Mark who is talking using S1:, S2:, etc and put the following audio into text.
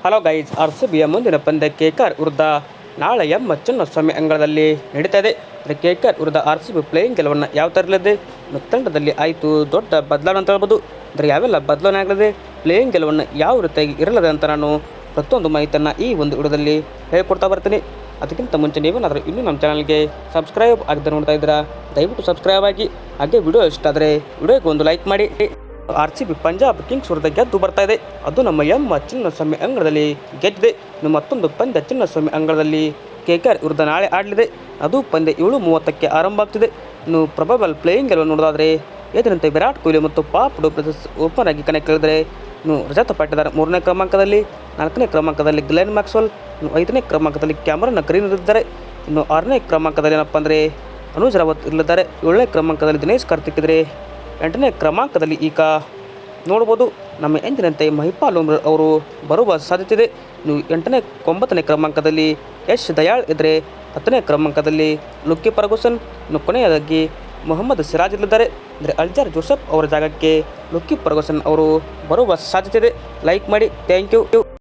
S1: Hello guys, ಆರ್ಸಿಬಿಯ ಮುಂದಿನ ಪಂದ್ಯ KKR ವಿರುದ್ಧ ನಾಳೆ ಎಂ ಚಿನ್ನಸ್ವಾಮಿ ಅಂಗಳದಲ್ಲಿ ನಡೀತಾ ಇದೆ. ಕೆಕೆಆರ್ ವಿರುದ್ಧ ಆರ್ಸಿಬಿ ಪ್ಲೇಯಿಂಗ್ ಗೆಲುವನ್ನು ಯಾವ ಥರ ಇರಲಿದೆ, ತಂಡದಲ್ಲಿ ಆಯಿತು ದೊಡ್ಡ ಬದಲಾವಣೆ ಅಂತ ಹೇಳ್ಬೋದು. ಅಂದರೆ ಯಾವೆಲ್ಲ ಬದಲಾವಣೆ ಆಗಲಿದೆ, ಪ್ಲೇಯಿಂಗ್ ಗೆಲುವನ್ನು ಯಾವ ರೀತಿಯಾಗಿ ಇರಲಿದೆ ಅಂತ ನಾನು ಪ್ರತಿಯೊಂದು ಮಾಹಿತಿಯನ್ನು ಈ ಒಂದು ವಿಡಿಯೋದಲ್ಲಿ ಹೇಳ್ಕೊಡ್ತಾ ಬರ್ತೀನಿ. ಅದಕ್ಕಿಂತ ಮುಂಚೆ ನೀವೇನಾದರೂ ಇನ್ನೂ ನಮ್ಮ ಚಾನಲ್ಗೆ ಸಬ್ಸ್ಕ್ರೈಬ್ ಆಗದೆ ನೋಡ್ತಾ ಇದ್ದೀರಾ, ದಯವಿಟ್ಟು ಸಬ್ಸ್ಕ್ರೈಬ್ ಆಗಿ. ಹಾಗೆ ವಿಡಿಯೋ ಇಷ್ಟ ಆದರೆ ವಿಡಿಯೋಗೆ ಒಂದು ಲೈಕ್ ಮಾಡಿ. ಆರ್ಸಿಬಿ ಪಂಜಾಬ್ ಕಿಂಗ್ಸ್ ವಿರುದ್ಧ ಗೆದ್ದು ಬರ್ತಾ ಇದೆ. ಅದು ನಮ್ಮ ಎಂ ಚಿನ್ನಸ್ವಾಮಿ ಅಂಗಳದಲ್ಲಿ ಗೆದ್ದಿದೆ. ಇನ್ನು ಮತ್ತೊಂದು ಪಂದ್ಯ ಚಿನ್ನಸ್ವಾಮಿ ಅಂಗಳದಲ್ಲಿ ಕೆಕೆಆರ್ ವಿರುದ್ಧ ನಾಳೆ ಆಡಲಿದೆ. ಅದು ಪಂದ್ಯ 7:30ಕ್ಕೆ ಆರಂಭ ಆಗ್ತಿದೆ. ಇನ್ನು ಪ್ರಬಲ್ ಪ್ಲೇಯಿಂಗ್ ಗೆಲುವು ನೋಡೋದಾದರೆ ಎದುರಂತೆ ವಿರಾಟ್ ಕೊಹ್ಲಿ ಮತ್ತು ಪಾಪ್ ಡು ಪ್ಲೆಸಿಸ್ ಓಪನ್ ಆಗಿ ಕಣಕ್ಕಿಳಿದರೆ, ಇನ್ನು ರಜತ್ ಪಾಟಿದಾರ್ 3ನೇ ಕ್ರಮಾಂಕದಲ್ಲಿ, 4ನೇ ಕ್ರಮಾಂಕದಲ್ಲಿ ಗ್ಲೆನ್ ಮ್ಯಾಕ್ಸ್ವೆಲ್, ಇನ್ನು 5ನೇ ಕ್ರಮಾಂಕದಲ್ಲಿ ಕ್ಯಾಮರನ್ ಗ್ರೀನ್ ಇರಿದ್ದಾರೆ. ಇನ್ನು 6ನೇ ಕ್ರಮಾಂಕದಲ್ಲಿ ಏನಪ್ಪ ಅಂದರೆ ಅನುಜ್ ರಾವತ್ ಇರಲಿದ್ದಾರೆ. 7ನೇ ಕ್ರಮಾಂಕದಲ್ಲಿ ದಿನೇಶ್ ಕಾರ್ತಿಕ್ ಇದ್ದರೆ, 8ನೇ ಕ್ರಮಾಂಕದಲ್ಲಿ ಈಗ ನೋಡ್ಬೋದು ನಮ್ಮ ಎಂದಿನಂತೆ ಮಹಿಪಾಲ್ ಉಮ್ರಾ ಅವರು ಬರುವ ಸಾಧ್ಯತೆ ಇದೆ. ಇನ್ನು 8ನೇ 9ನೇ ಕ್ರಮಾಂಕದಲ್ಲಿ ಯಶ್ ದಯಾಳ್ ಇದ್ದರೆ, 10ನೇ ಕ್ರಮಾಂಕದಲ್ಲಿ ಲುಕ್ಕಿ ಫರ್ಗೂಸನ್, ಇನ್ನು ಕೊನೆಯದಾಗಿ ಮೊಹಮ್ಮದ್ ಸಿರಾಜ್ ಇಲ್ಲಿದ್ದಾರೆ. ಅಂದರೆ ಅಲ್ಜಾರ್ ಜೋಸೆಫ್ ಅವರ ಜಾಗಕ್ಕೆ ಲುಕ್ಕಿ ಫರ್ಗೂಸನ್ ಅವರು ಬರುವ ಸಾಧ್ಯತೆ ಇದೆ. ಲೈಕ್ ಮಾಡಿ, ಥ್ಯಾಂಕ್ ಯು.